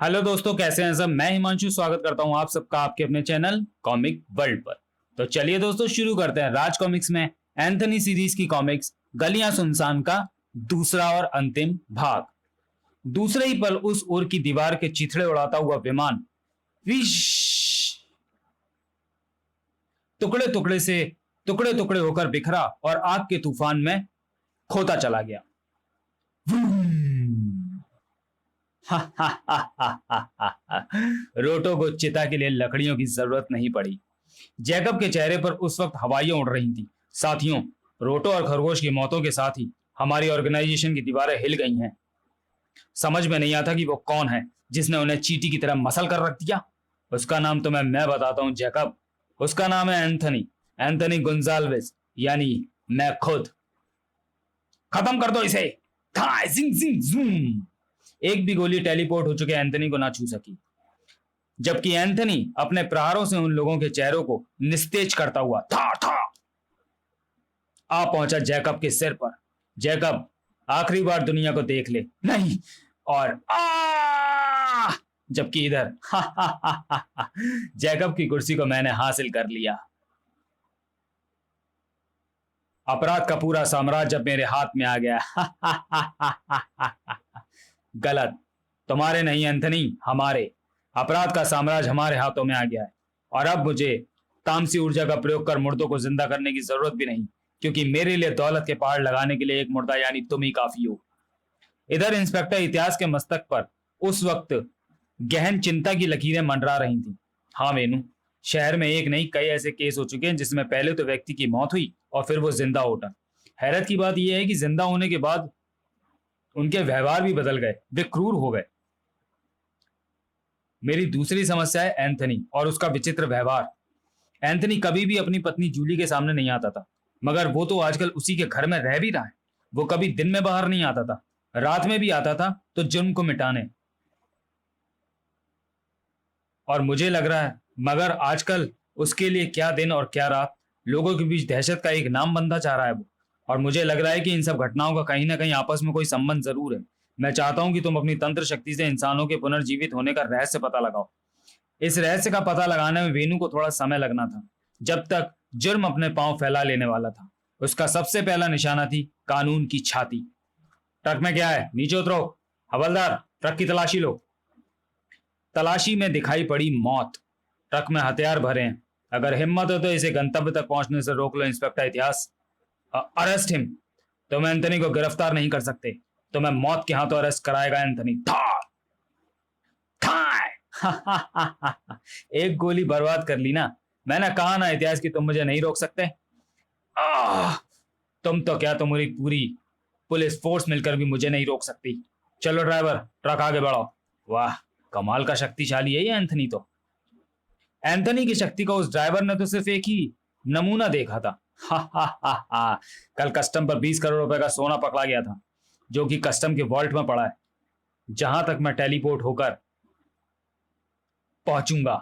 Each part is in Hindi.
हेलो दोस्तों, कैसे हैं सब। मैं हिमांशु स्वागत करता हूं आप सबका आपके अपने चैनल कॉमिक वर्ल्ड पर। तो चलिए दोस्तों शुरू करते हैं राज कॉमिक्स में एंथनी सीरीज की कॉमिक्स गलियां सुनसान का दूसरा और अंतिम भाग। दूसरे ही पल उस ओर की दीवार के चिथड़े उड़ाता हुआ विमान विश टुकड़े टुकड़े होकर बिखरा और आग के तूफान में खोता चला गया। रोटो को चिता के लिए लकड़ियों की जरूरत नहीं पड़ी। जैकब के चेहरे पर उस वक्त हवाइयां उड़ रही थी। साथियों, रोटो और खरगोश की मौतों के साथ ही हमारी ऑर्गेनाइजेशन की दीवारें हिल गई हैं। समझ में नहीं आता कि वो कौन है जिसने उन्हें चींटी की तरह मसल कर रख दिया। उसका नाम तो मैं बताता हूं जैकब। उसका नाम है एंथनी गोंजाल्वेस, यानी मैं खुद। खत्म कर दो इसे। एक भी गोली टेलीपोर्ट हो चुके एंथनी को ना छू सकी, जबकि एंथनी अपने प्रहारों से उन लोगों के चेहरों को निस्तेज करता हुआ था आ पहुंचा जैकब के सिर पर। जैकब, आखिरी बार दुनिया को देख ले। नहीं, और जबकि इधर जैकब की कुर्सी को मैंने हासिल कर लिया। अपराध का पूरा साम्राज्य अब मेरे हाथ में आ गया। गलत, तुम्हारे नहीं एंथनी, हमारे। अपराध का साम्राज्य हमारे हाथों में आ गया है और अब मुझे तामसी ऊर्जा का प्रयोग कर मुर्दों को जिंदा करने की जरूरत भी नहीं, क्योंकि मेरे लिए दौलत के पहाड़ लगाने के लिए एक मुर्दा यानी तुम ही काफी हो। इधर इंस्पेक्टर इतिहास के मस्तक पर उस वक्त गहन चिंता की लकीरें मंडरा रही थी। हाँ वेनु, शहर में एक नहीं कई ऐसे केस हो चुके हैं जिसमें पहले तो व्यक्ति की मौत हुई और फिर वो जिंदा उठा। हैरत की बात यह है कि जिंदा होने के बाद उनके व्यवहार भी बदल गए, वे क्रूर हो गए। मेरी दूसरी समस्या है एंथनी और उसका विचित्र व्यवहार। एंथनी कभी भी अपनी पत्नी जूली के सामने नहीं आता था, मगर वो तो आजकल उसी के घर में रह भी रहा है। वो कभी दिन में बाहर नहीं आता था, रात में भी आता था तो जुर्म को मिटाने। और मुझे लग रहा है मगर आजकल उसके लिए क्या दिन और क्या रात। लोगों के बीच दहशत का एक नाम बनता जा रहा है वो। और मुझे लग रहा है कि इन सब घटनाओं का कहीं ना कहीं आपस में कोई संबंध जरूर है। मैं चाहता हूं कि तुम अपनी तंत्र शक्ति से इंसानों के पुनर्जीवित होने का रहस्य पता लगाओ। इस रहस्य का पता लगाने में वेनु को थोड़ा समय लगना था, जब तक जुर्म अपने पांव फैला लेने वाला था। उसका सबसे पहला निशाना थी कानून की छाती। ट्रक में क्या है, नीचे उतरो। हवलदार, ट्रक की तलाशी लो। तलाशी में दिखाई पड़ी मौत। ट्रक में हथियार भरे हैं। अगर हिम्मत हो तो इसे गंतव्य तक पहुंचने से रोक लो इंस्पेक्टर इतिहास। Arrest him. तुम एंथनी को गिरफ्तार नहीं कर सकते। तुम्हें मौत के हाथों अरेस्ट कराएगा एंथनी। एक गोली बर्बाद कर ली ना। मैंने कहा ना इतिहास की तुम मुझे नहीं रोक सकते। तुम तो क्या, तुम्हारी पूरी पुलिस फोर्स मिलकर भी मुझे नहीं रोक सकती। चलो ड्राइवर, ट्रक आगे बढ़ाओ। वाह, कमाल का शक्तिशाली है ये एंथनी तो। एंथनी की शक्ति का उस ड्राइवर ने तो सिर्फ एक ही नमूना देखा था। कल कस्टम पर 20 करोड़ रुपए का सोना पकड़ा गया था, जो कि कस्टम के वॉल्ट में पड़ा है, जहां तक मैं टेलीपोर्ट होकर पहुंचूंगा।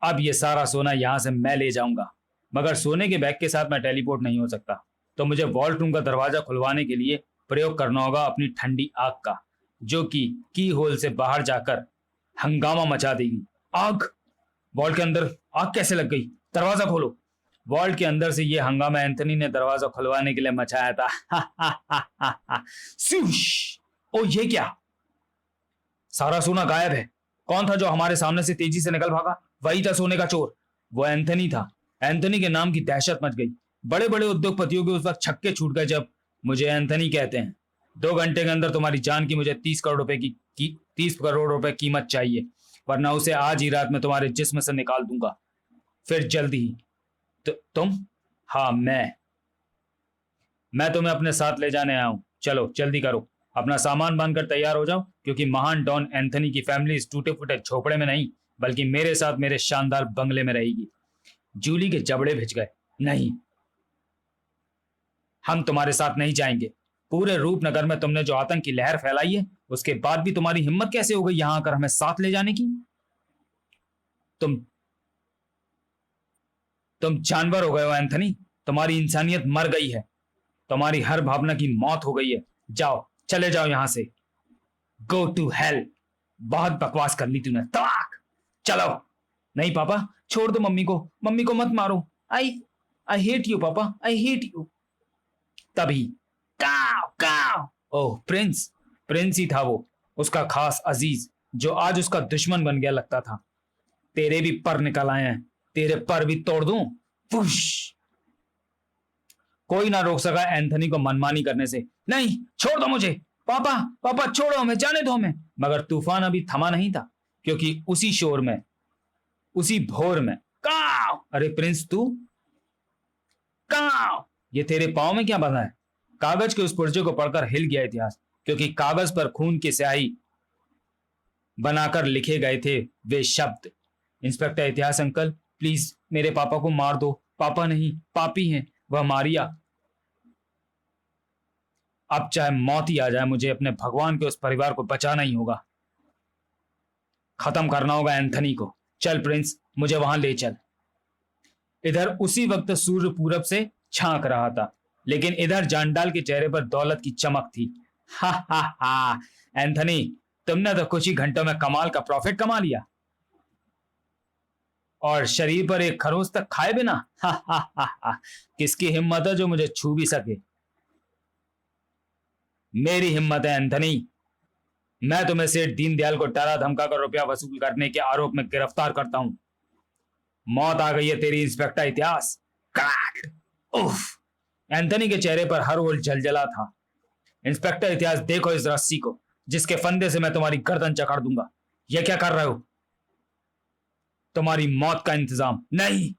अब ये सारा सोना यहां से मैं ले जाऊंगा, मगर सोने के बैग के साथ मैं टेलीपोर्ट नहीं हो सकता। तो मुझे वॉल्ट रूम का दरवाजा खुलवाने के लिए प्रयोग करना होगा अपनी ठंडी आग का, जो कि की होल से बाहर जाकर हंगामा मचा देगी। आग? वॉल्ट के अंदर आग कैसे लग गई? दरवाजा खोलो। वॉल्ट के अंदर से यह हंगामा एंथनी ने दरवाजा खुलवाने के लिए मचाया था। ओ ये क्या, सारा सोना गायब है। कौन था जो हमारे सामने से तेजी से निकल भागा? वही था सोने का चोर। वो एंथनी था। एंथनी के नाम की दहशत मच गई। बड़े बड़े उद्योगपतियों के उस वक्त छक्के छूट गए जब मुझे एंथनी कहते हैं। 2 घंटे के अंदर तुम्हारी जान की मुझे 30 करोड़ रुपए की 30 करोड़ रुपए कीमत चाहिए, वरना उसे आज ही रात में तुम्हारे जिस्म से निकाल दूंगा। फिर जल्दी ही। तुम? हाँ, मैं तुम्हें अपने साथ ले जाने आया हूं। चलो जल्दी करो, अपना सामान बांधकर तैयार हो जाओ, क्योंकि महान डॉन एंथनी की फैमिली इस टूटे फूटे झोपड़े में नहीं, बल्कि मेरे साथ मेरे शानदार बंगले में रहेगी। जूली के जबड़े भिज गए। नहीं, हम तुम्हारे साथ नहीं जाएंगे। पूरे रूपनगर में तुमने जो आतंक की लहर फैलाई है, उसके बाद भी तुम्हारी हिम्मत कैसे हो गई यहां आकर हमें साथ ले जाने की? तुम जानवर हो गए हो एंथनी। तुम्हारी इंसानियत मर गई है। तुम्हारी हर भावना की मौत हो गई है। जाओ, चले जाओ यहां से। Go to hell. बहुत बकवास कर ली तूने, तलाक। चलो। नहीं पापा, छोड़ दो मम्मी को मत मारो। आई आई हेट यू पापा, आई हेट यू। तभी काव काव। ओह प्रिंस, प्रिंस ही था वो, उसका खास अजीज जो आज उसका दुश्मन बन गया लगता था। तेरे भी पर निकल आए हैं, तेरे पर भी तोड़ दूं। फुश। कोई ना रोक सका एंथनी को मनमानी करने से। नहीं, छोड़ दो मुझे पापा, पापा छोड़ो हमें, जाने दो हमें। मगर तूफान अभी थमा नहीं था, क्योंकि उसी शोर में, उसी भोर में, काव। अरे प्रिंस तू, काव। ये तेरे पाँव में क्या बंधा है? कागज के उस पुर्जे को पढ़कर हिल गया इतिहास, क्योंकि कागज पर खून की स्याही बनाकर लिखे गए थे वे शब्द। इंस्पेक्टर इतिहास अंकल, प्लीज मेरे पापा को मार दो। पापा नहीं, पापी हैं वह, मारिया। अब चाहे मौत ही आ जाए, मुझे अपने भगवान के उस परिवार को बचाना ही होगा, खत्म करना होगा एंथनी को। चल प्रिंस, मुझे वहां ले चल। इधर उसी वक्त सूर्य पूरब से झांक रहा था, लेकिन इधर जांडाल के चेहरे पर दौलत की चमक थी। हा हा हा, एंथनी, तुमने तो कुछ ही घंटों में कमाल का प्रॉफिट कमा लिया, और शरीर पर एक खरोच तक खाए बिना। हा हा हा हा, किसकी हिम्मत है जो मुझे छू भी सके? मेरी हिम्मत है एंथनी। मैं तुम्हें सेठ दीनदयाल को डरा धमका कर रुपया वसूल करने के आरोप में गिरफ्तार करता हूं। मौत आ गई है तेरी इंस्पेक्टर इतिहास। क्रैक। उफ। एंथनी के चेहरे पर हर ओर जलजला था। इंस्पेक्टर इतिहास, देखो इस रस्सी को, जिसके फंदे से मैं तुम्हारी गर्दन चकड़ दूंगा। यह क्या कर रहे हो? तुम्हारी मौत का इंतजाम। नहीं,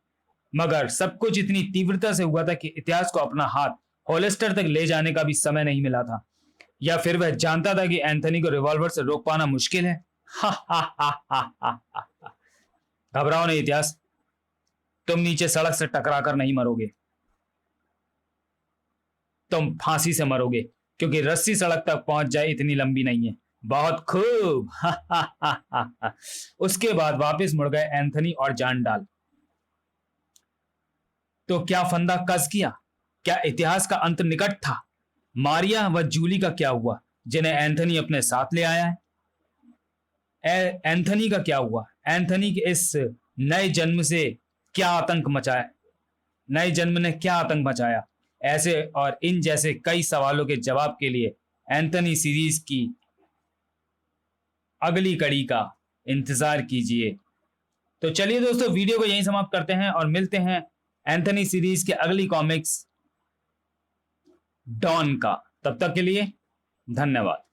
मगर सब कुछ इतनी तीव्रता से हुआ था कि इतिहास को अपना हाथ होलिस्टर तक ले जाने का भी समय नहीं मिला था, या फिर वह जानता था कि एंथनी को रिवॉल्वर से रोक पाना मुश्किल है। हा हा हा हा हा हा। घबराओ नहीं इतिहास, तुम नीचे सड़क से टकराकर नहीं मरोगे, तुम फांसी से मरोगे, क्योंकि रस्सी सड़क तक पहुंच जाए इतनी लंबी नहीं है। बहुत खूब। हा हा हा हा हा। उसके बाद वापस मुड़ गए एंथनी और जांडाल। तो क्या फंदा कस किया? क्या इतिहास का अंत निकट था? मारिया व जूली का क्या हुआ, जिन्हें एंथनी अपने साथ ले आया है? एंथनी का क्या हुआ? एंथनी के इस नए जन्म से क्या आतंक मचाया? नए जन्म ने क्या आतंक मचाया? ऐसे और इन जैसे कई सवालों के जवाब के लिए एंथनी सीरीज की अगली कड़ी का इंतजार कीजिए। तो चलिए दोस्तों, वीडियो को यहीं समाप्त करते हैं और मिलते हैं एंथनी सीरीज के अगली कॉमिक्स डॉन का। तब तक के लिए धन्यवाद।